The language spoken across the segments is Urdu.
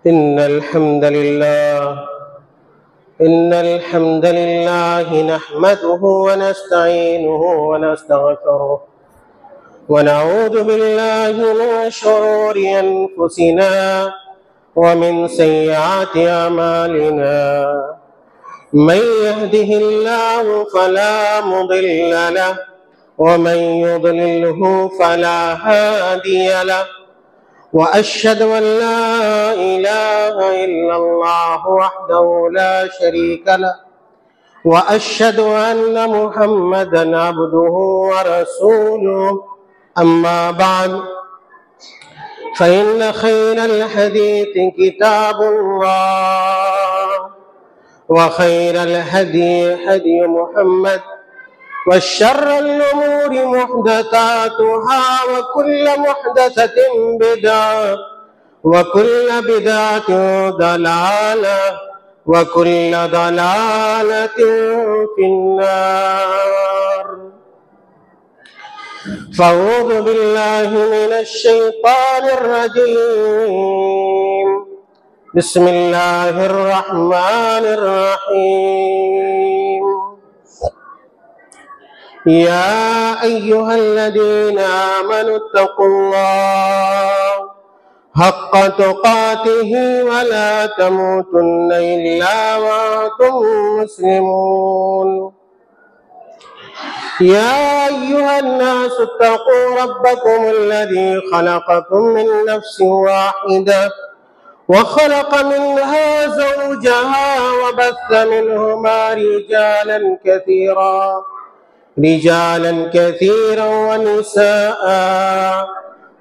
إن الحمد لله نحمده ونستعينه ونستغفره ونعوذ بالله من شرور أنفسنا ومن سيئات أعمالنا. من يهده الله فلا مضل له ومن يضلله فلا هادي له، وأشهد أن لا إله إلا الله وحده لا شريك له، وأشهد أن محمدًا عبده ورسوله. أما بعد، فإن خير الحديث كتاب الله، وخير الهدي هدي محمد، وشر الأمور محدثاتها، وكل محدثة بدعة، وكل بدعة ضلالة، وكل ضلالة في النار. فأعوذ بالله من الشيطان الرجيم. بسم الله الرحمن الرحيم. يا أيها الذين آمنوا اتقوا الله حق تقاته ولا تموتن إلا وأنتم مسلمون. يا أيها الناس اتقوا ربكم الذي خلقكم من نفس واحدة وخلق منها زوجها وبث منهما رجالا كثيرا ونساء،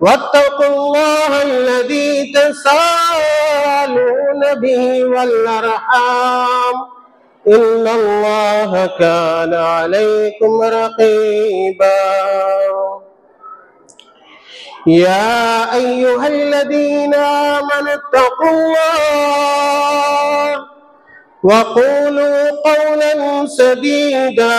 واتقوا الله الذي تساءلون به والأرحام، إن الله كان عليكم رقيبا. يا أيها الذين آمنوا اتقوا الله وقولوا قولا سديدا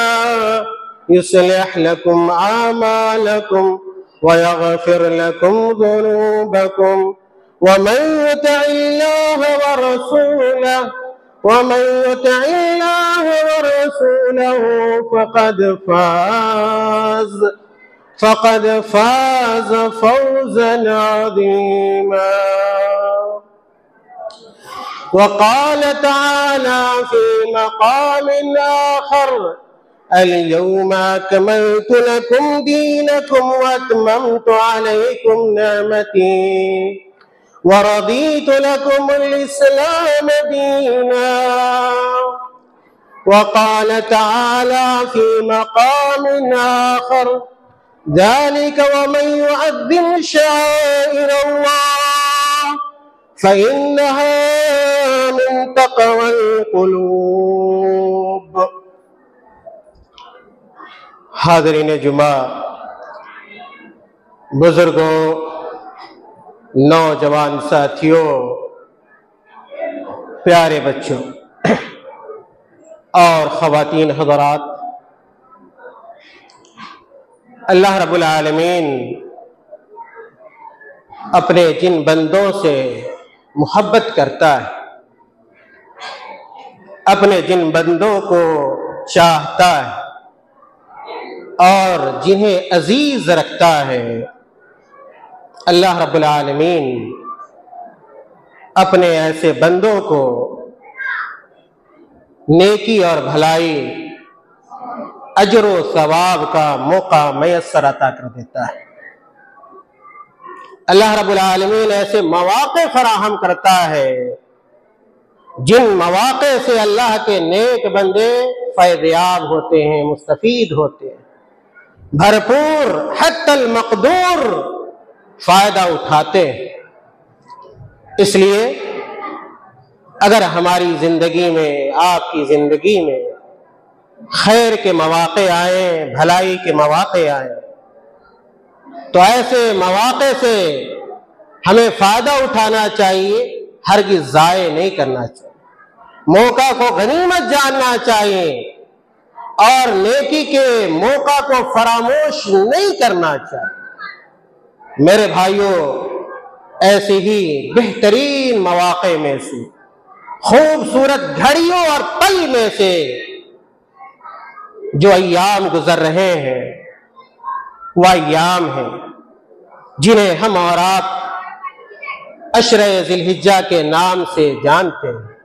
يصلح لكم أعمالكم ويغفر لكم ذنوبكم، ومن يطع الله ورسوله فقد فاز فوزا عظيما. وقال تعالى في مقام آخر: اليوم أكملت لكم دينكم وأتممت عليكم نعمتي ورضيت لكم الإسلام دينا. وقال تعالى في مقام آخر: ذلك ومن يعظم شعائر الله فإنها من تقوى القلوب. حاضرین جمعہ، بزرگوں، نوجوان ساتھیوں، پیارے بچوں اور خواتین حضرات، اللہ رب العالمین اپنے جن بندوں سے محبت کرتا ہے، اپنے جن بندوں کو چاہتا ہے اور جنہیں عزیز رکھتا ہے، اللہ رب العالمین اپنے ایسے بندوں کو نیکی اور بھلائی، اجر و ثواب کا موقع میسر عطا کر دیتا ہے۔ اللہ رب العالمین ایسے مواقع فراہم کرتا ہے جن مواقع سے اللہ کے نیک بندے فیض یاب ہوتے ہیں، مستفید ہوتے ہیں، بھرپور حتی المقدور فائدہ اٹھاتے ہیں۔ اس لیے اگر ہماری زندگی میں، آپ کی زندگی میں خیر کے مواقع آئیں، بھلائی کے مواقع آئیں، تو ایسے مواقع سے ہمیں فائدہ اٹھانا چاہیے، ہرگز ضائع نہیں کرنا چاہیے، موقع کو غنیمت جاننا چاہیے اور نیکی کے موقع کو فراموش نہیں کرنا چاہیے۔ میرے بھائیوں، ایسے ہی بہترین مواقع میں سے، خوبصورت گھڑیوں اور پل میں سے جو ایام گزر رہے ہیں وہ ایام ہیں جنہیں ہم اور آپ عشرہ ذی الحجہ کے نام سے جانتے ہیں۔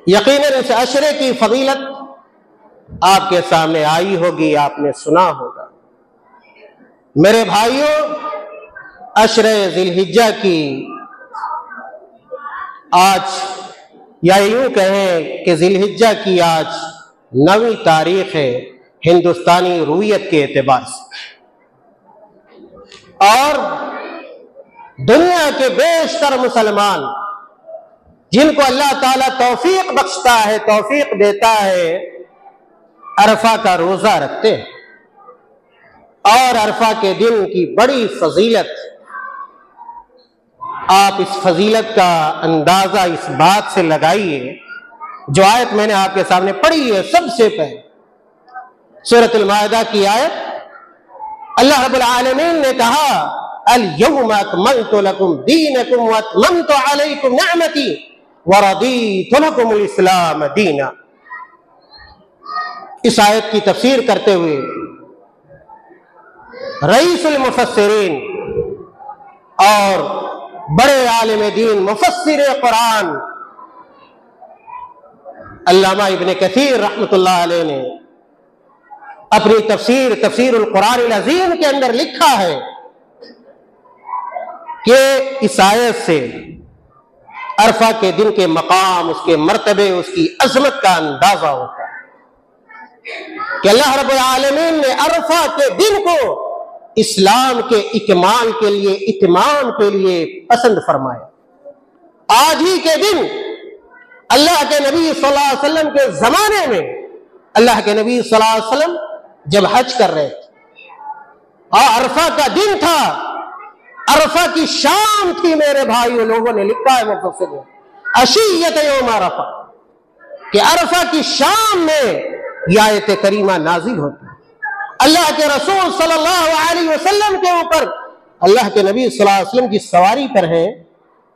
یقیناً اس عشرے کی فضیلت آپ کے سامنے آئی ہوگی، آپ نے سنا ہوگا۔ میرے بھائیوں، عشرہ ذی الحجہ کی آج، یا یوں کہیں کہ ذی الحجہ کی آج 9ویں تاریخ ہے ہندوستانی رویت کے اعتبار سے، اور دنیا کے بیشتر مسلمان جن کو اللہ تعالیٰ توفیق بخشتا ہے، توفیق دیتا ہے، عرفہ کا روزہ رکھتے ہیں، اور عرفہ کے دن کی بڑی فضیلت، آپ اس فضیلت کا اندازہ اس بات سے لگائیے جو آیت میں نے آپ کے سامنے پڑھی ہے۔ سب سے پہلے سورۃ المائدہ کی آیت، اللہ رب العالمین نے کہا اليوم اکملت لکم دینکم واتممت علیکم نعمتی ورضیت لکم الاسلام دینا۔ اس آیت کی تفسیر کرتے ہوئے رئیس المفسرین اور بڑے عالم دین مفسر قرآن علامہ ابن کثیر رحمۃ اللہ علیہ نے اپنی تفسیر القرآن العظیم کے اندر لکھا ہے کہ اس آیت سے عرفہ کے دن کے مقام، اس کے مرتبے، اس کی عظمت کا اندازہ ہوتا ہے کہ اللہ رب العالمین نے عرفہ کے دن کو اسلام کے اکمال کے لیے، اتمام کے لیے پسند فرمایا۔ آج ہی کے دن اللہ کے نبی صلی اللہ علیہ وسلم کے زمانے میں، اللہ کے نبی صلی اللہ علیہ وسلم جب حج کر رہے تھے اور عرفہ کا دن تھا، عرفہ کی شام تھی میرے بھائیوں، لوگوں نے لکھا ہے مفسر نے عشیۃ یوم عرفہ، کہ عرفہ کی شام میں یہ آیت کریمہ نازل ہوتی ہے۔ اللہ کے رسول صلی اللہ علیہ وسلم کے اوپر، اللہ کے نبی صلی اللہ علیہ وسلم کی سواری پر ہے،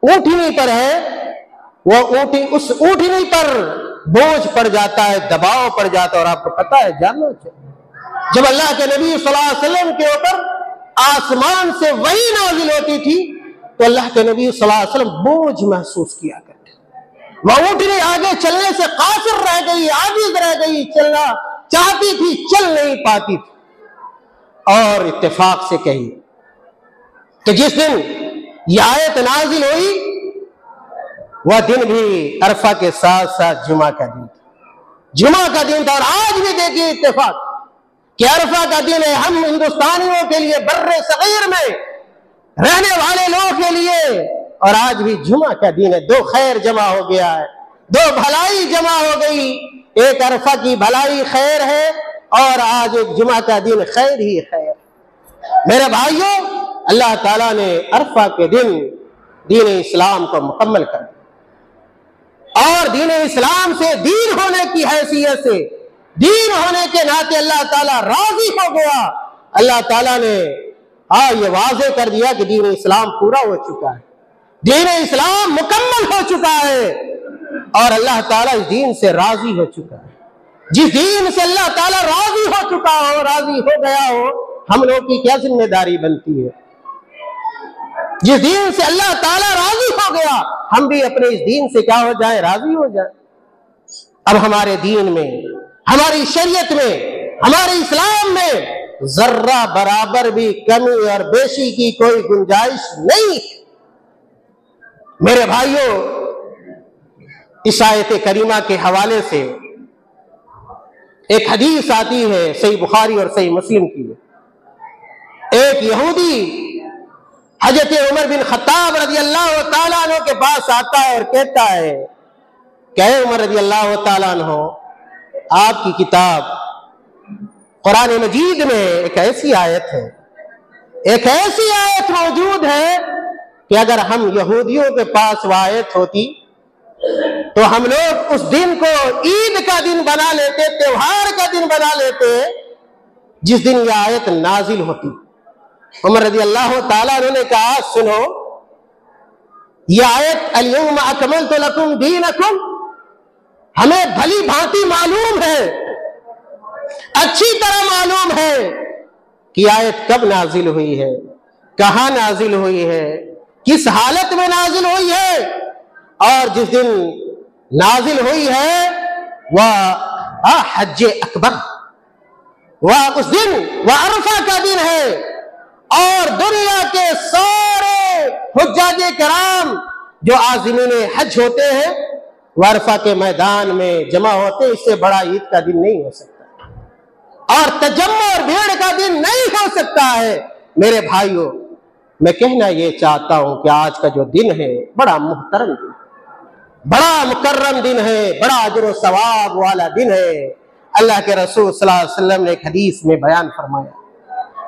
اونٹنی پر ہے، وہ اس اونٹنی پر بوجھ پڑ جاتا ہے، دباؤ پڑ جاتا ہے، اور آپ کو پتا ہے، جاننا چاہیے جب اللہ کے نبی صلی اللہ علیہ وسلم کے اوپر آسمان سے وحی نازل ہوتی تھی تو اللہ کے نبی صلی اللہ علیہ وسلم بوجھ محسوس کیا کرتے، وہ اونٹنی آگے چلنے سے قاصر رہ گئی، عاجز رہ گئی، چلنا چاہتی تھی، چل نہیں پاتی تھی۔ اور اتفاق سے کہی کہ جس دن یہ آیت نازل ہوئی وہ دن بھی عرفہ کے ساتھ ساتھ جمعہ کا دن تھا، جمعہ کا دن تھا۔ اور آج بھی دیکھیے اتفاق کہ عرفہ کا دن ہے، ہم ہندوستانیوں کے لیے، بر صغیر میں رہنے والے لوگوں کے لیے، اور آج بھی جمعہ کا دن ہے۔ دو خیر جمع ہو گیا ہے، دو بھلائی جمع ہو گئی، ایک عرفہ کی بھلائی خیر ہے اور آج ایک جمعہ کا دن خیر ہی خیر۔ میرے بھائیوں، اللہ تعالیٰ نے عرفہ کے دن دین اسلام کو مکمل کر دیا، اور دین اسلام سے دین ہونے کی حیثیت سے، دین ہونے کے ناطے اللہ تعالیٰ راضی ہو گیا۔ اللہ تعالیٰ نے یہ واضح کر دیا کہ دین اسلام پورا ہو چکا ہے، دین اسلام مکمل ہو چکا ہے، اور اللہ تعالیٰ اس دین سے راضی ہو چکا ہے۔ جس دین سے اللہ تعالیٰ راضی ہو چکا ہو، راضی ہو گیا ہو، ہم لوگ کی کیا ذمہ داری بنتی ہے؟ جس دین سے اللہ تعالیٰ راضی ہو گیا، ہم بھی اپنے اس دین سے کیا ہو جائیں؟ راضی ہو جائیں۔ اب ہمارے دین میں، ہماری شریعت میں، ہمارے اسلام میں ذرہ برابر بھی کمی اور بیشی کی کوئی گنجائش نہیں۔ میرے بھائیوں، اس آیت کریمہ کے حوالے سے ایک حدیث آتی ہے صحیح بخاری اور صحیح مسلم کی۔ ایک یہودی حضرت عمر بن خطاب رضی اللہ تعالیٰ عنہ کے پاس آتا ہے اور کہتا ہے کہ اے عمر رضی اللہ تعالیٰ عنہ، آپ کی کتاب قرآن مجید میں ایک ایسی آیت ہے، ایک ایسی آیت موجود ہے کہ اگر ہم یہودیوں کے پاس وہ آیت ہوتی تو ہم لوگ اس دن کو عید کا دن بنا لیتے، تہوار کا دن بنا لیتے جس دن یہ آیت نازل ہوتی۔ عمر رضی اللہ تعالیٰ عنہ نے کہا سنو، یہ آیت الیوم اکملت لکم دینکم ہمیں بھلی بھانتی معلوم ہے، اچھی طرح معلوم ہے کہ آیت کب نازل ہوئی ہے، کہاں نازل ہوئی ہے، کس حالت میں نازل ہوئی ہے، اور جس دن نازل ہوئی ہے وہ حج اکبر، وہ اس دن وہ عرفہ کا دن ہے، اور دنیا کے سارے حجاج کرام جو عازمین حج ہوتے ہیں وہ عرفہ کے میدان میں جمع ہوتے، اس سے بڑا عید کا دن نہیں ہو سکتا، اور تجمع اور بھیڑ کا دن نہیں ہو سکتا ہے۔ میرے بھائیوں، میں کہنا یہ چاہتا ہوں کہ آج کا جو دن ہے بڑا محترم دن، بڑا مکرم دن ہے، بڑا اجر و ثواب والا دن ہے۔ اللہ کے رسول صلی اللہ علیہ وسلم نے ایک حدیث میں بیان فرمایا،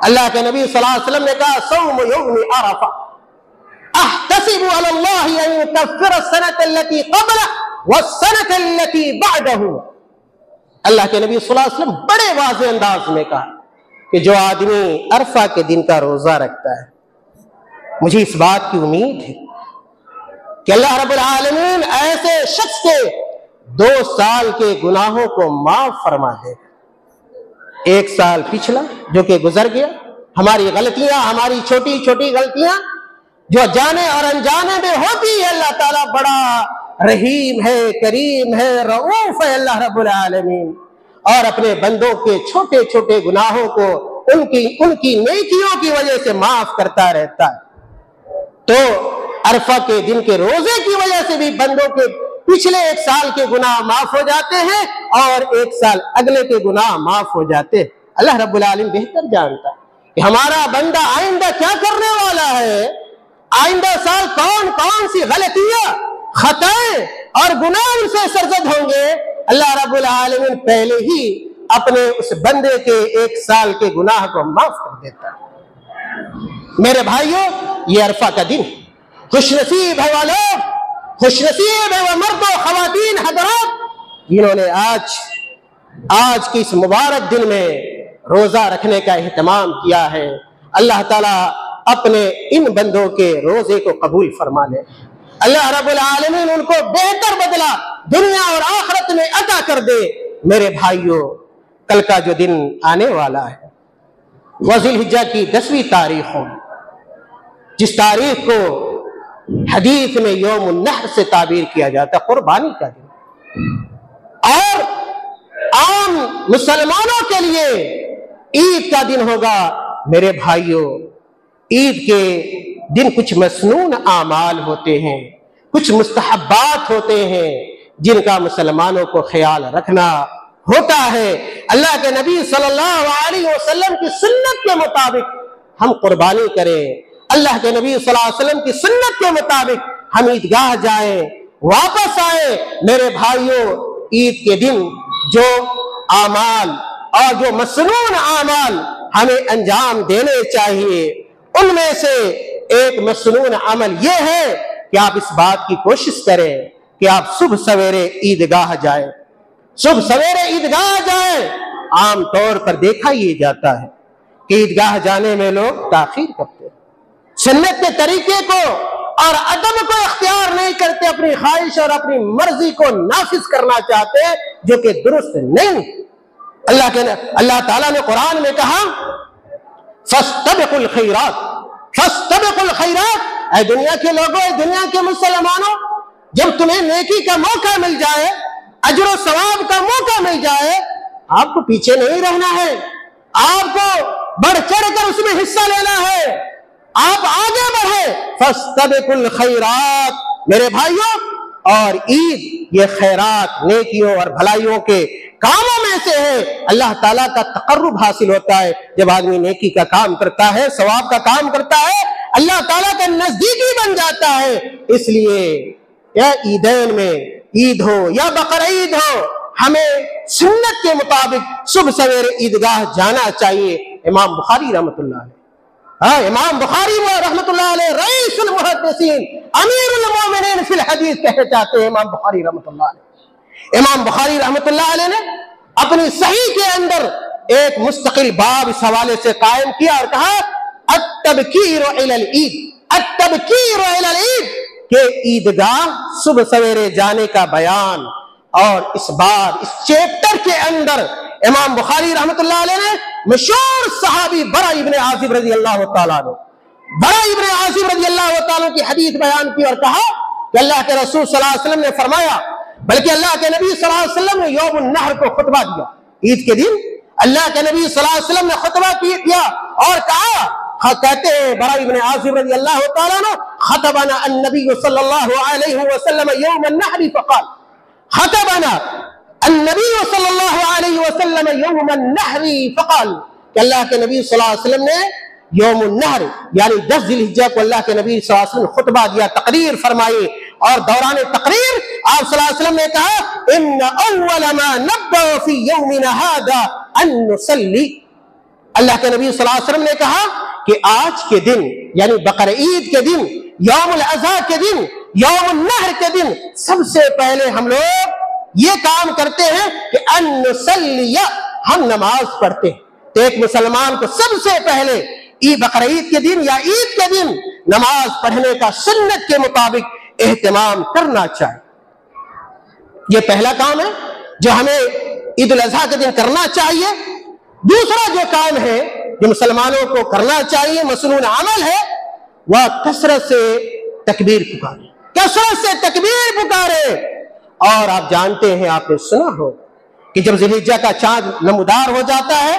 اللہ کے نبی صلی اللہ علیہ وسلم نے کہا صوم یوم عرفہ احتسب علی اللہ ان یکفر السنۃ التي قبلہ والسنۃ التي بعدہ۔ اللہ کے نبی صلی اللہ علیہ وسلم بڑے واضح انداز میں کہا کہ جو آدمی عرفہ کے دن کا روزہ رکھتا ہے، مجھے اس بات کی امید ہے کہ اللہ رب العالمین ایسے شخص کے 2 سال کے گناہوں کو معاف فرما دے گا۔ 1 سال پچھلا جو کہ گزر گیا، ہماری غلطیاں، ہماری چھوٹی چھوٹی غلطیاں جو جانے اور انجانے میں ہوتی ہے، اللہ تعالیٰ بڑا رحیم ہے، کریم ہے، رؤوف ہے اللہ رب العالمین، اور اپنے بندوں کے چھوٹے چھوٹے گناہوں کو ان کی نیکیوں کی وجہ سے معاف کرتا رہتا ہے۔ تو عرفہ کے دن کے روزے کی وجہ سے بھی بندوں کے پچھلے 1 سال کے گناہ معاف ہو جاتے ہیں، اور 1 سال اگلے کے گناہ معاف ہو جاتے ہیں۔ اللہ رب العالمین بہتر جانتا ہے کہ ہمارا بندہ آئندہ کیا کرنے والا ہے، آئندہ سال کون کون سی غلطیاں، خطائیں اور گناہ ان سے سرزد ہوں گے۔ اللہ رب العالمین پہلے ہی اپنے اس بندے کے 1 سال کے گناہ کو معاف کر دیتا ہے۔ میرے بھائیوں، یہ عرفہ کا دن، خوش نصیب ہے وہ لوگ، خوش نصیب ہے وہ مرد و خواتین حضرات جنہوں نے آج کی اس مبارک دن میں روزہ رکھنے کا اہتمام کیا ہے۔ اللہ تعالیٰ اپنے ان بندوں کے روزے کو قبول فرما لے، اللہ رب العالمین ان کو بہتر بدلہ دنیا اور آخرت میں عطا کر دے۔ میرے بھائیوں، کل کا جو دن آنے والا ہے وہ ذی الحجہ کی 10ویں تاریخ ہو، جس تاریخ کو حدیث میں یوم النحر سے تعبیر کیا جاتا ہے، قربانی کا دن، اور عام مسلمانوں کے لیے عید کا دن ہوگا۔ میرے بھائیوں، عید کے دن کچھ مسنون اعمال ہوتے ہیں، کچھ مستحبات ہوتے ہیں جن کا مسلمانوں کو خیال رکھنا ہوتا ہے۔ اللہ کے نبی صلی اللہ علیہ وسلم کی سنت کے مطابق ہم قربانی کریں، اللہ کے نبی صلی اللہ علیہ وسلم کی سنت کے مطابق ہم عیدگاہ جائیں، واپس آئیں۔ میرے بھائیوں، عید کے دن جو اعمال اور جو مسنون اعمال ہمیں انجام دینے چاہیے، ان میں سے ایک مسنون عمل یہ ہے کہ آپ اس بات کی کوشش کریں کہ آپ صبح سویرے عیدگاہ جائیں، صبح سویرے عیدگاہ جائیں۔ عام طور پر دیکھا یہ جاتا ہے کہ عیدگاہ جانے میں لوگ تاخیر کرتے ہیں، سنت کے طریقے کو اور ادب کو اختیار نہیں کرتے، اپنی خواہش اور اپنی مرضی کو نافذ کرنا چاہتے ہیں، جو کہ درست نہیں۔ اللہ تعالیٰ نے قرآن میں کہا فاستبقوا الخیرات، فاستبقوا الخیرات۔ اے دنیا کے لوگوں، اے دنیا کے مسلمانوں، جب تمہیں نیکی کا موقع مل جائے، اجر و ثواب کا موقع مل جائے، آپ کو پیچھے نہیں رہنا ہے، آپ کو بڑھ چڑھ کر اس میں حصہ لینا ہے، آپ آگے بڑھے۔ فاستبقوا الخیرات۔ میرے بھائیوں، اور عید یہ خیرات، نیکیوں اور بھلائیوں کے کاموں میں سے ہے۔ اللہ تعالیٰ کا تقرب حاصل ہوتا ہے جب آدمی نیکی کا کام کرتا ہے، ثواب کا کام کرتا ہے، اللہ تعالیٰ کا نزدیکی بن جاتا ہے۔ اس لیے یا عیدین میں، عید ہو یا بقرعید ہو، ہمیں سنت کے مطابق صبح سویرے عیدگاہ جانا چاہیے۔ امام بخاری رحمۃ اللہ علیہ، امام بخاری رحمۃ اللہ علیہ رئیس المحدثین، امیر المومنین فی الحدیث کہے جاتے ہیں امام بخاری رحمۃ اللہ علیہ۔ امام بخاری رحمۃ اللہ علیہ نے اپنی صحیح کے اندر ایک مستقل باب اس حوالے سے قائم کیا اور کہا التبکیر الی العید، التبکیر الی العید، کہ عیدگاہ صبح سویرے جانے کا بیان، اور اس بار اس چیپٹر کے اندر امام بخاری رحمۃ اللہ علیہ نے مشہور صحابی برا ابن عازب رضی اللہ تعالیٰ عنہ، برا ابن عازب رضی اللہ تعالیٰ کی حدیث بیان کی اور کہا کہ اللہ کے رسول صلی اللہ علیہ وسلم نے فرمایا، بلکہ اللہ کے نبی صلی اللہ علیہ وسلم نے یوم النحر کو خطبہ دیا، عید کے دن اللہ کے نبی صلی اللہ علیہ وسلم نے خطبہ دیا اور کہا، کہتے ہیں برا ابن عازب رضی اللہ تعالیٰ عنہ، خطبنا النبی صلی اللہ علیہ وسلم یوم النحر فقال، خطبنا النبی صلی اللہ علیہ وسلم یوم النحر فقال، کہ اللہ کے نبی صلی اللہ علیہ وسلم نے یوم النحر یعنی 10 ذی الحجہ کو اللہ کے نبی صلی اللہ علیہ وسلم نے خطبہ دیا، تقریر فرمائی، اور دوران تقریر آپ صلی اللہ علیہ وسلم نے کہا، ان اول ما نبدأ فی یومنا ھذا ان نصلی، اللہ کے نبی صلی اللہ علیہ وسلم نے کہا کہ آج کے دن یعنی بقر عید کے دن، یوم الاضحیٰ کے دن، یوم النحر کے دن سب سے پہلے ہم لوگ یہ کام کرتے ہیں کہ ان نصلی، ہم نماز پڑھتے ہیں۔ تو ایک مسلمان کو سب سے پہلے بقر عید کے دن یا عید کے دن نماز پڑھنے کا سنت کے مطابق اہتمام کرنا چاہیے۔ یہ پہلا کام ہے جو ہمیں عید الاضحیٰ کے دن کرنا چاہیے۔ دوسرا جو کام ہے جو مسلمانوں کو کرنا چاہیے، مسنون عمل ہے، وہ کثرت سے تکبیر پکارے، کثرت سے تکبیر پکارے۔ اور آپ جانتے ہیں، آپ نے سنا ہو کہ جب ذی الحجہ کا چاند نمودار ہو جاتا ہے،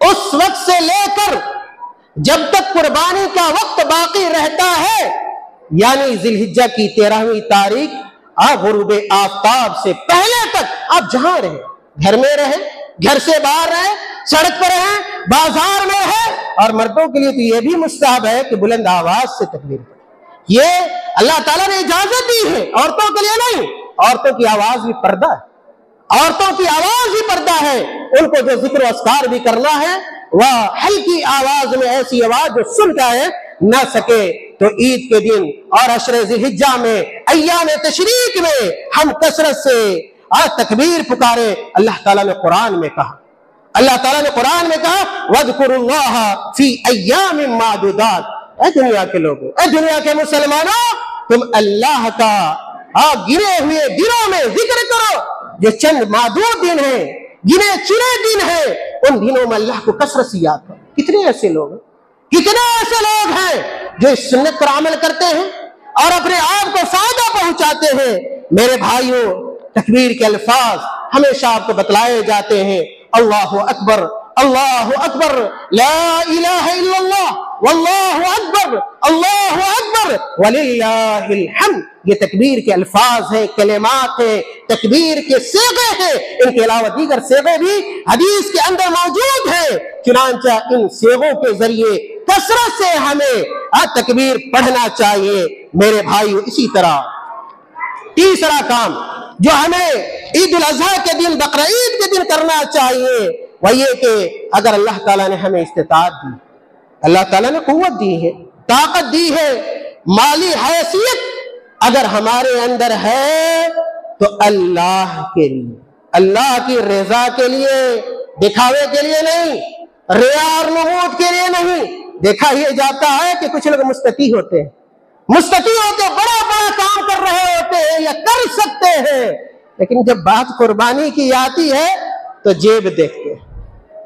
اس وقت سے لے کر جب تک قربانی کا وقت باقی رہتا ہے، یعنی ذی الحجہ کی 13ویں تاریخ غروب آفتاب سے پہلے تک آپ جہاں رہیں، گھر میں رہیں، گھر سے باہر رہیں، سڑک پر رہیں، بازار میں رہیں، اور مردوں کے لیے تو یہ بھی مستحب ہے کہ بلند آواز سے تکبیر پڑھیں۔ یہ اللہ تعالیٰ نے اجازت دی ہے، عورتوں کے لیے نہیں۔ عورتوں کی آواز بھی پردہ ہے، عورتوں کی آواز بھی پردہ ہے، ان کو جو ذکر و اذکار بھی کرنا ہے وہ ہلکی آواز میں، ایسی آواز جو سن جائے نہ سکے۔ تو عید کے دن اور عشر ذی الحجہ میں، ایام تشریق میں ہم کثرت سے تکبیر پکارے۔ اللہ تعالیٰ نے قرآن میں کہا، اللہ تعالیٰ نے قرآن میں کہا، وَاذْكُرُوا اللَّهَ فِي أَيَّامٍ مَّعْدُودَاتٍ، اے دنیا کے لوگوں، اے دنیا کے مسلمانوں، تم اللہ کا گنے ہوئے دنوں میں ذکر کرو، جو چند معدود دن ہیں، گنے چنے دن ہیں، ان دنوں میں اللہ کو کثرت سے یاد کرو۔ کتنے ایسے لوگ ہیں، کتنے ایسے لوگ ہیں جو اس سنت پر عمل کرتے ہیں اور اپنے آپ کو فائدہ پہنچاتے ہیں۔ میرے بھائیوں، تکبیر کے الفاظ ہمیشہ آپ کو بتلائے جاتے ہیں، اللہ اکبر، اللہ اکبر، لا الہ الا اللہ، واللہ اکبر، اللہ اکبر، وللہ الحمد۔ یہ تکبیر کے الفاظ ہیں، کلمات ہیں، تکبیر کے صیغے ہیں۔ ان کے علاوہ دیگر صیغے بھی حدیث کے اندر موجود ہیں، چنانچہ ان صیغوں کے ذریعے کثرت سے ہمیں تکبیر پڑھنا چاہیے۔ میرے بھائیو، اسی طرح تیسرا کام جو ہمیں عید الاضحیٰ کے دن، بقر عید کے دن کرنا چاہیے، وہ یہ کہ اگر اللہ تعالیٰ نے ہمیں استطاعت دی، اللہ تعالیٰ نے قوت دی ہے، طاقت دی ہے، مالی حیثیت اگر ہمارے اندر ہے، تو اللہ کے لیے، اللہ کی رضا کے لیے، دکھاوے کے لیے نہیں، ریا اور نمود کے لیے نہیں۔ دیکھا یہ جاتا ہے کہ کچھ لوگ مستطیع ہوتے ہیں، بڑا بڑا کام کر رہے ہوتے ہیں یا کر سکتے ہیں، لیکن جب بات قربانی کی آتی ہے تو جیب دیکھتے ہیں،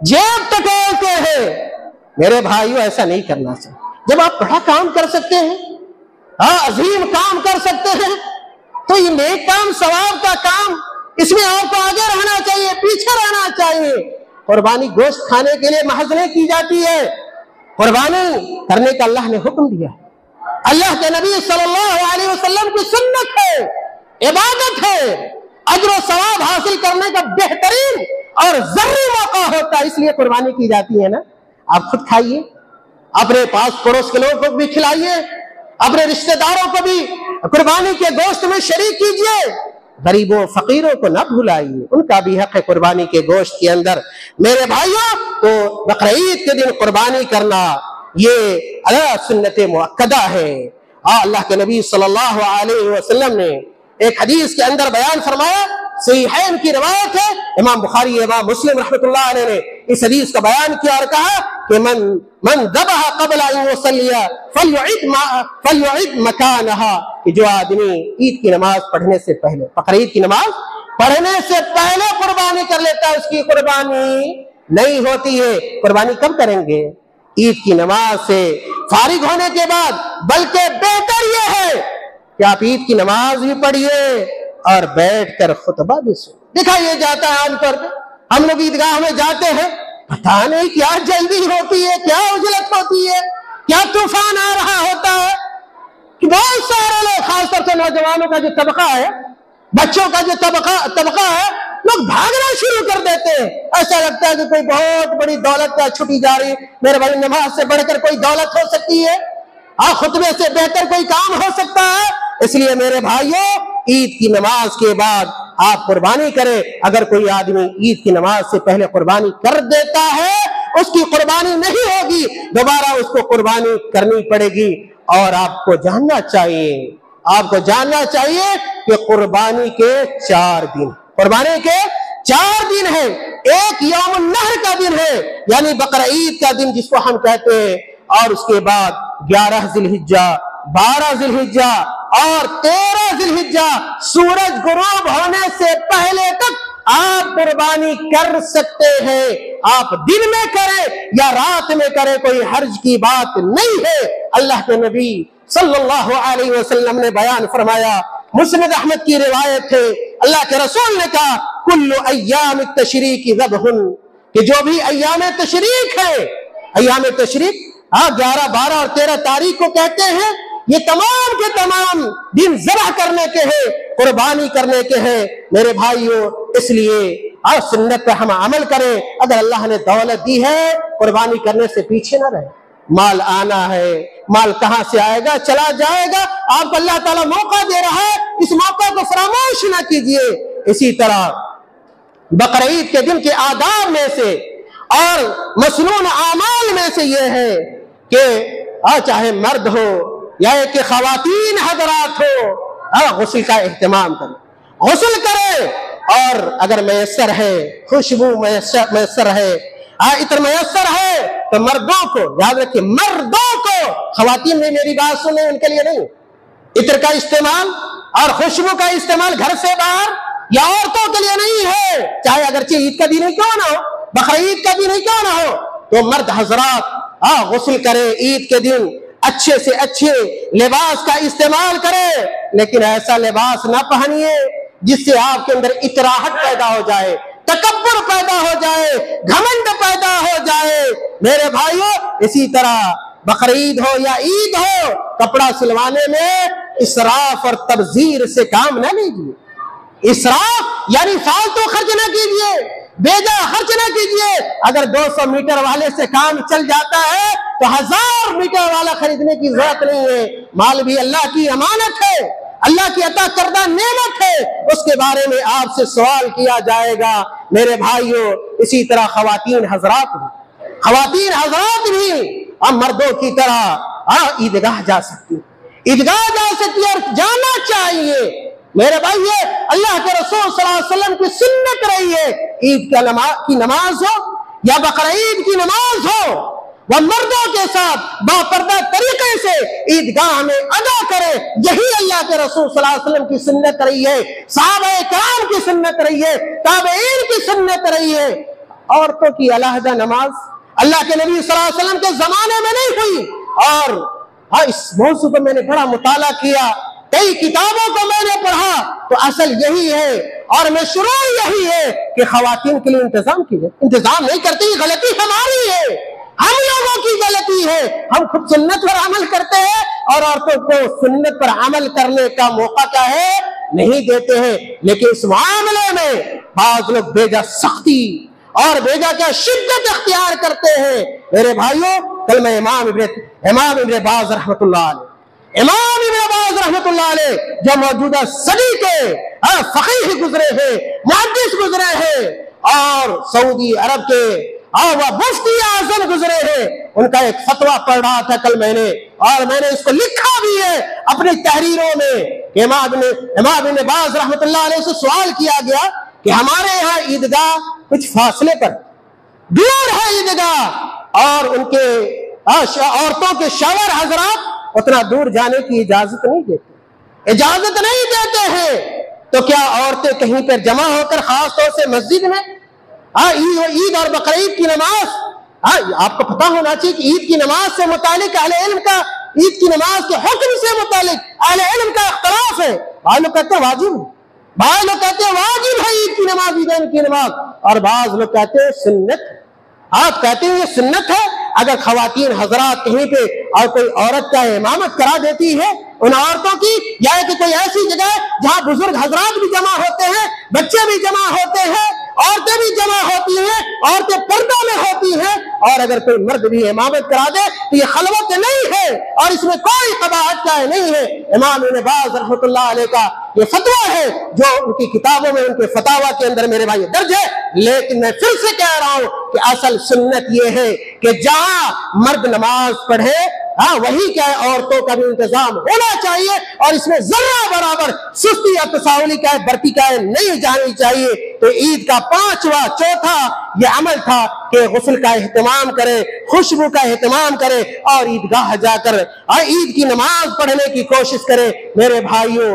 جیب ٹٹولتے ہیں۔ میرے بھائیو، ایسا نہیں کرنا چاہیے۔ جب آپ بڑا کام کر سکتے ہیں، عظیم کام کر سکتے ہیں، تو یہ نیک کام، ثواب کا کام، اس میں آپ کو آگے رہنا چاہیے، پیچھے رہنا چاہیے۔ قربانی گوشت کھانے کے لیے محض نہیں کی جاتی ہے، قربانی کرنے کا اللہ نے حکم دیا ہے، اللہ کے نبی صلی اللہ علیہ وسلم کی سنت ہے، عبادت ہے، اجر و ثواب حاصل کرنے کا بہترین اور ضروری موقع ہوتا ہے، اس لیے قربانی کی جاتی ہے نا۔ آپ خود کھائیے، اپنے پاس پڑوس کے لوگوں کو بھی کھلائیے، اپنے رشتہ داروں کو بھی قربانی کے گوشت میں شریک کیجیے، غریبوں فقیروں کو نہ بھلائیے، ان کا بھی حق ہے قربانی کے گوشت کے اندر۔ میرے بھائیوں، تو بقر عید کے دن قربانی کرنا یہ سنت مؤکدہ ہے۔ اللہ کے نبی صلی اللہ علیہ وسلم نے ایک حدیث کے اندر بیان فرمایا صحیحین کی روایت ہے، امام بخاری امام مسلم رحمۃ اللہ علیہ نے اس حدیث کا بیان کیا اور کہا کہ من ذبح قبل ان يصلي فليعد مكانها، کہ جو آدمی عید کی نماز پڑھنے سے پہلے، بقرعید کی نماز پڑھنے سے پہلے قربانی کر لیتا ہے، اس کی قربانی نہیں ہوتی ہے۔ قربانی کب کریں گے؟ عید کی نماز سے فارغ ہونے کے بعد، بلکہ بہتر یہ ہے کہ آپ عید کی نماز بھی پڑھیے اور بیٹھ کر خطبہ بھی سنیں۔ دیکھا یہ جاتا ہے عام طور پہ، ہم لوگ عیدگاہ میں جاتے ہیں، پتہ نہیں کیا جلدی ہوتی ہے، کیا عجلت ہوتی ہے، کیا طوفان آ رہا ہوتا ہے کہ بہت سارے لوگ، خاص طور سے نوجوانوں کا جو طبقہ ہے، بچوں کا جو طبقہ ہے، لوگ بھاگنا شروع کر دیتے ہیں۔ ایسا لگتا ہے کہ کوئی بہت بڑی دولت کا چھٹی جا رہی۔ میرے بھائی، نماز سے بڑھ کر کوئی دولت ہو سکتی ہے؟ خطبے سے بہتر کوئی کام ہو سکتا ہے؟ اس لیے میرے بھائیوں، عید کی نماز کے بعد آپ قربانی کریں۔ اگر کوئی آدمی عید کی نماز سے پہلے قربانی کر دیتا ہے، اس کی قربانی نہیں ہوگی، دوبارہ اس کو قربانی کرنی پڑے گی۔ اور آپ کو جاننا چاہیے کہ قربانی کے 4 دن، قربانی کے 4 دن ہیں۔ ایک یوم النحر کا دن ہے، یعنی بقرعید کا دن جس کو ہم کہتے ہیں، اور اس کے بعد 11 ذی الحجہ، 12 ذی الحجہ اور 13 ذی الحجہ، سورج غروب ہونے سے پہلے تک آپ قربانی کر سکتے ہیں۔ آپ دن میں کریں یا رات میں کریں، کوئی حرج کی بات نہیں ہے۔ اللہ کے نبی صلی اللہ علیہ وسلم نے بیان فرمایا، مسند احمد کی روایت ہے، اللہ کے رسول نے کہا، کل ایام التشریق ذبح، کہ جو بھی ایام تشریق ہے، ایام تشریق 11، 12 اور 13 تاریخ کو کہتے ہیں، یہ تمام کے تمام دن ذبح کرنے کے ہیں، قربانی کرنے کے ہیں۔ میرے بھائیوں، اس لیے سنت پہ ہم عمل کریں۔ اگر اللہ نے دولت دی ہے، قربانی کرنے سے پیچھے نہ رہے۔ مال آنا ہے، مال کہاں سے آئے گا؟ چلا جائے گا۔ آپ کو اللہ تعالیٰ موقع دے رہا ہے، اس موقع کو فراموش نہ کیجیے۔ اسی طرح بقرعید کے دن کے آداب میں سے اور مسنون اعمال میں سے یہ ہے کہ چاہے مرد ہو یا کہ خواتین حضرات ہو، غسل کا اہتمام کریں، غسل کریں، اور اگر میسر ہے، خوشبو میسر ہے، عطر میسر ہے، تو مردوں کو یاد رکھیں، مردوں کو، خواتین نے میری بات سنیں، ان کے لیے نہیں، عطر کا استعمال اور خوشبو کا استعمال گھر سے باہر یا عورتوں کے لیے نہیں ہے، چاہے اگرچہ عید کا دن ہی کیوں نہ ہو، بقرعید کا دن ہی کیوں نہ ہو۔ تو مرد حضرات غسل کریں، عید کے دن اچھے سے اچھے لباس کا استعمال کریں، لیکن ایسا لباس نہ پہنیے جس سے آپ کے اندر اطراحت پیدا ہو جائے، تکبر پیدا ہو جائے، گھمنڈ پیدا ہو جائے۔ میرے بھائیوں، اسی طرح بقرعید ہو یا عید ہو، کپڑا سلوانے میں اسراف اور تبذیر سے کام نہ لیجیے۔ اسراف یعنی فالتو خرچ نہ کیجیے، بیجا خرچ نہ کیجیے۔ اگر 200 میٹر والے سے کام چل جاتا ہے تو 1000 میٹر والا خریدنے کی ضرورت نہیں ہے۔ مال بھی اللہ کی امانت ہے، اللہ کی عطا کردہ نعمت ہے، اس کے بارے میں آپ سے سوال کیا جائے گا۔ میرے بھائیوں، اسی طرح خواتین حضرات بھی ہم مردوں کی طرح عیدگاہ جا سکتی اور جانا چاہیے۔ میرے بھائیو، اللہ کے رسول صلی اللہ علیہ وسلم کی سنت رہی ہے، عید کی نماز ہو یا بقرعید کی نماز ہو، وہ مردوں کے ساتھ باپردہ طریقے سے عیدگاہ میں ادا کرے۔ یہی اللہ کے رسول صلی اللہ علیہ وسلم کی سنت رہی ہے، صحابہ کرام کی سنت رہی ہے، تابعین کی سنت رہی ہے۔ عورتوں کی علیحدہ نماز اللہ کے نبی صلی اللہ علیہ وسلم کے زمانے میں نہیں ہوئی، اور اس موضوع پر میں نے بڑا مطالعہ کیا، کئی کتابوں کو میں نے پڑھا، تو اصل یہی ہے اور مشروع یہی ہے کہ خواتین کے لیے انتظام کیجئے۔ انتظام نہیں کرتے، یہ غلطی ہماری ہے، ہم لوگوں کی غلطی ہے۔ ہم خود سنت پر عمل کرتے ہیں اور عورتوں کو سنت پر عمل کرنے کا موقع کیا ہے؟ نہیں دیتے ہیں۔ لیکن اس معاملے میں بعض لوگ بیجا سختی اور بیجا کیا شدت اختیار کرتے ہیں۔ میرے بھائیوں، کل میں امام ابن باز رحمۃ اللہ علیہ، امام ابن باز رحمۃ اللہ علیہ جو موجودہ صدی کے فقیہ گزرے ہیں، محدث گزرے ہیں، اور سعودی عرب کے وہ مفتی اعظم گزرے ہیں، ان کا ایک فتویٰ پڑھ رہا تھا کل میں نے، اور میں نے اس کو لکھا بھی ہے اپنی تحریروں میں امام ابن باز رحمۃ اللہ علیہ سے سوال کیا گیا کہ ہمارے یہاں عیدگاہ کچھ فاصلے پر دور ہے عیدگاہ، اور ان کے عورتوں کے شوہر حضرات اتنا دور جانے کی اجازت نہیں دیتے ہیں، تو کیا عورتیں کہیں پر جمع ہو کر خاص طور سے مسجد میں عید اور بقرعید کی نماز، آپ کو پتہ ہونا چاہیے کہ عید کی نماز سے متعلق اہل علم کا، عید کی نماز کے حکم سے متعلق اہل علم کا اختلاف ہے۔ بعض لوگ کہتے ہیں واجب، بعض لوگ کہتے ہیں واجب ہے عید کی نماز، عیدین کی نماز، اور بعض لوگ کہتے ہیں سنت۔ آپ کہتے ہیں یہ سنت ہے، اگر خواتین حضرات کہیں پہ اور کوئی عورت کا امامت کرا دیتی ہے ان عورتوں کی، یا کہ کوئی ایسی جگہ جہاں بزرگ حضرات بھی جمع ہوتے ہیں، بچے بھی جمع ہوتے ہیں، عورتیں بھی جمع ہوتی ہیں، عورتیں پردہ میں ہوتی ہیں، اور اگر کوئی مرد بھی امامت کرا دے تو یہ خلوت نہیں ہے اور اس میں کوئی قباحت کا نہیں ہے۔ امام ابن باز رحمۃ اللہ علیہ کا یہ فتویٰ ہے جو ان کی کتابوں میں، ان کے فتاویٰ کے اندر میرے بھائی درج ہے، لیکن میں پھر سے کہہ رہا ہوں کہ اصل سنت یہ ہے کہ جہاں مرد نماز پڑھے وہی کیا ہے عورتوں کا بھی انتظام ہونا چاہیے، اور اس میں ذرہ برابر سستی یا تساہلی کا برتی کا نہیں جانی چاہیے۔ تو عید کا 5واں چوتھا یہ عمل تھا کہ غسل کا اہتمام کرے، خوشبو کا اہتمام کرے، اور عیدگاہ جا کر عید کی نماز پڑھنے کی کوشش کرے۔ میرے بھائیوں،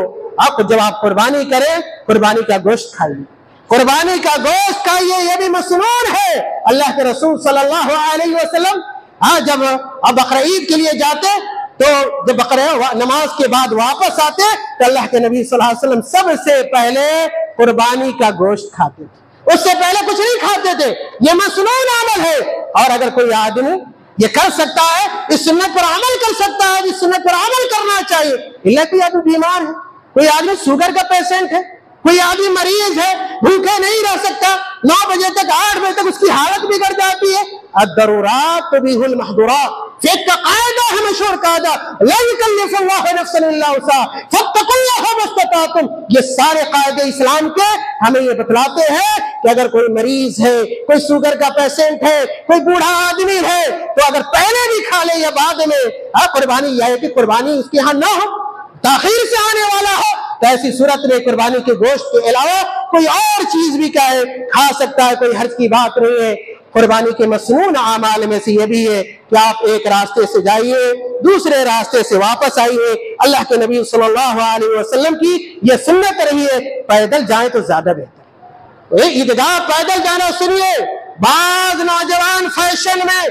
جب آپ قربانی کریں، قربانی کا گوشت کھائیے، قربانی کا گوشت کھائیے، یہ بھی مسنون ہے۔ اللہ کے رسول صلی اللہ علیہ وسلم جب بقرعید کے لیے جاتے تو جب نماز کے بعد واپس آتے تو اللہ کے نبی صلی اللہ علیہ وسلم سب سے پہلے قربانی کا گوشت کھاتے تھے، اس سے پہلے کچھ نہیں کھاتے تھے۔ یہ مسنون عمل ہے، اور اگر کوئی آدمی یہ کر سکتا ہے، اس سنت پر عمل کر سکتا ہے، اس سنت پر عمل کرنا چاہیے۔ اللہ کوئی آدمی بیمار ہے، کوئی آدمی شوگر کا پیشنٹ ہے، کوئی آدمی مریض ہے، بھوکے نہیں رہ سکتا، 9 بجے تک 8 بجے تک اس کی حالت بگڑ جاتی ہے۔ الضرورات تبیح المحظورات، فقہ کا قاعدہ ہے، مشہور قاعدہ، لا یکلف اللہ نفسا الا وسعها فاتقوا اللہ ما استطعتم۔ یہ سارے قاعدے اسلام کے ہمیں یہ بتلاتے ہیں کہ اگر کوئی مریض ہے، کوئی شوگر کا پیشنٹ ہے، کوئی بوڑھا آدمی ہے، تو اگر پہلے بھی کھا لے یا بعد میں قربانی، یا کہ قربانی اس کے ہاں نہ ہو، تاخیر سے آنے والا ہو، تو ایسی صورت میں قربانی کے گوشت کے علاوہ کوئی اور چیز بھی کیا ہے کھا سکتا ہے، کوئی حرج کی بات نہیں ہے۔ قربانی کے مسنون اعمال میں سے یہ بھی ہے کہ آپ ایک راستے سے جائیے، دوسرے راستے سے واپس آئیے۔ اللہ کے نبی صلی اللہ علیہ وسلم کی یہ سنت رہی ہے، پیدل جائیں تو زیادہ بہتر ہے۔ عیدگاہ پیدل جانا سنیے، بعض نوجوان فیشن میں،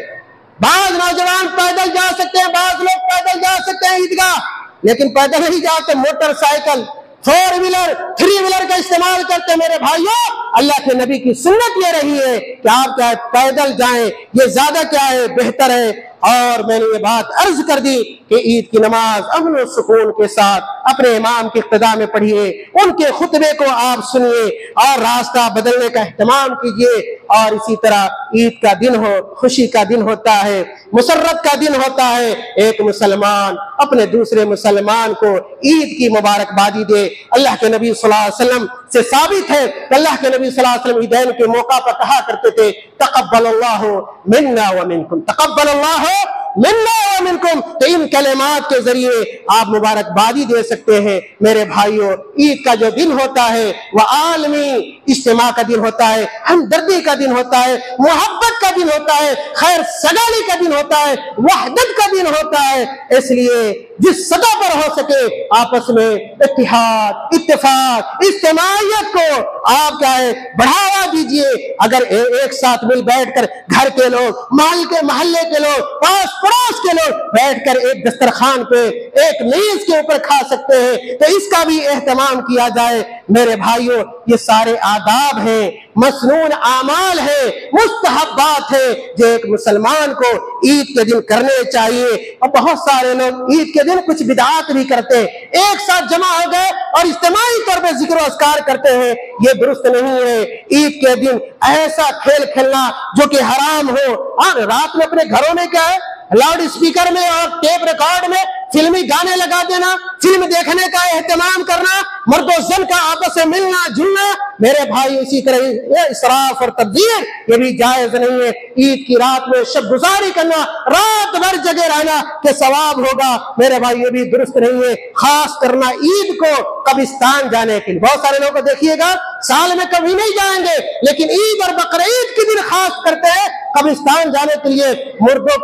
بعض نوجوان پیدل جا سکتے ہیں، بعض لوگ پیدل جا سکتے ہیں عیدگاہ، لیکن پیدل نہیں جاتے، موٹر سائیکل، 4 ویلر 3 ویلر کا استعمال کرتے۔ میرے بھائیوں، اللہ کے نبی کی سنت یہ رہی ہے کہ آپ کیا پیدل جائیں، یہ زیادہ کیا ہے بہتر ہے۔ اور میں نے یہ بات عرض کر دی کہ عید کی نماز امن و سکون کے ساتھ اپنے امام کی اقتداء میں پڑھیے، ان کے خطبے کو آپ سنیے، اور راستہ بدلنے کا اہتمام کیجیے۔ اور اسی طرح عید کا دن ہو، خوشی کا دن ہوتا ہے، مسرت کا دن ہوتا ہے، ایک مسلمان اپنے دوسرے مسلمان کو عید کی مبارکبادی دے۔ اللہ کے نبی صلی اللہ علیہ وسلم سے ثابت ہے کہ اللہ کے نبی صلی اللہ علیہ وسلم عیدین کے موقع پر کہا کرتے تھے، تقبل اللہ منا ومنکم، تقبل اللہ منا ومنکم۔ تو ان کلمات کے ذریعے آپ مبارکبادی دے سکتے ہیں۔ میرے بھائیوں، عید کا جو دن ہوتا ہے وہ عالمی اجتماع کا دن ہوتا ہے، ہمدردی کا دن ہوتا ہے، محبت کا دن ہوتا ہے، خیر سگالی کا دن ہوتا ہے، وحدت کا دن ہوتا ہے۔ اس لیے جس سطح پر ہو سکے آپس میں اتحاد، اتفاق، اجتماعیت کو آپ کیا ہے بڑھاوا دیجئے۔ اگر ایک ساتھ مل بیٹھ کر گھر کے لوگ، محلے کے لوگ، پاس پڑوس کے لوگ بیٹھ کر ایک دسترخوان پہ ایک میز کے اوپر کھا سکتے ہیں تو اس کا بھی اہتمام کیا جائے۔ میرے بھائیوں، یہ سارے آداب ہیں، مسنون اعمال ہیں، مستحبات ہیں جو ایک مسلمان کو عید کے دن کرنے چاہیے۔ اور بہت سارے لوگ عید کے دن کچھ بدعات بھی کرتے ہیں، ایک ساتھ جمع ہو گئے اور اجتماعی طور پہ ذکر و اذکار کرتے ہیں، یہ درست نہیں ہے۔ عید کے دن ایسا کھیل کھیلنا جو کہ حرام ہو، اور رات میں اپنے گھروں میں کیا ہے لاؤڈ اسپیکر میں اور ٹیپ ریکارڈ میں فلمی گانے لگا دینا، فلم دیکھنے کا اہتمام کرنا، مرد و زن کا آپس میں ملنا جلنا میرے بھائی اسی طرح اسراف اور تبذیر یہ بھی جائز نہیں ہے۔ عید کی رات میں شب گزاری کرنا، رات بھر جگے رہنا کہ ثواب ہوگا، میرے بھائی یہ بھی درست نہیں ہے۔ خاص کرنا عید کو قبرستان جانے کے لیے، بہت سارے لوگ دیکھیے گا سال میں کبھی نہیں جائیں گے لیکن عید اور بقرعید کے دن خاص کرتے ہیں قبرستان جانے کے لیے، مردوں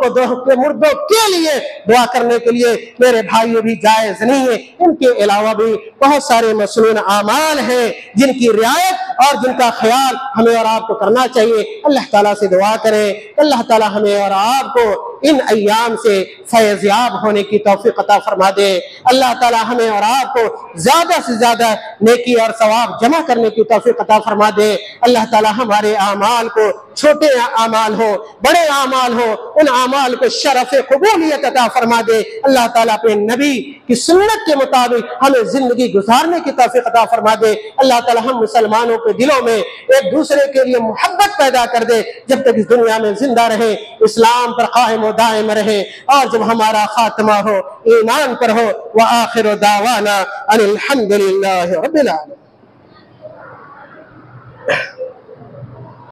کے لیے دعا کرنے کے لیے، میرے بھائی یہ بھی جائز نہیں ہے۔ ان کے علاوہ بھی بہت سارے مسنون اعمال ہیں جن کی رعایت اور جن کا خیال ہمیں اور آپ کو کرنا چاہیے۔ اللہ تعالیٰ سے دعا کریں اللہ تعالیٰ ہمیں اور آپ کو ان ایام سے فیض یاب ہونے کی توفیق عطا فرما دے۔ اللہ تعالیٰ ہمیں اور آپ کو زیادہ سے زیادہ نیکی اور ثواب جمع کرنے کی توفیق عطا فرما دے۔ اللہ تعالیٰ ہمارے اعمال کو، چھوٹے اعمال ہو بڑے اعمال ہو، ان اعمال کو شرف قبولیت عطا فرما دے۔ اللہ تعالیٰ اپنے نبی کی سنت کے مطابق ہمیں زندگی گزارنے کی توفیق عطا فرما دے۔ اللہ تعالیٰ ہم مسلمانوں کے دلوں میں ایک دوسرے کے لیے محبت پیدا کر دے، جب تک اس دنیا میں زندہ رہے اسلام پر قائم و دائم رہے، اور جب ہمارا خاتمہ ہو ایمان پر ہو۔ وآخر دعوانا ان الحمد للہ رب العالمین۔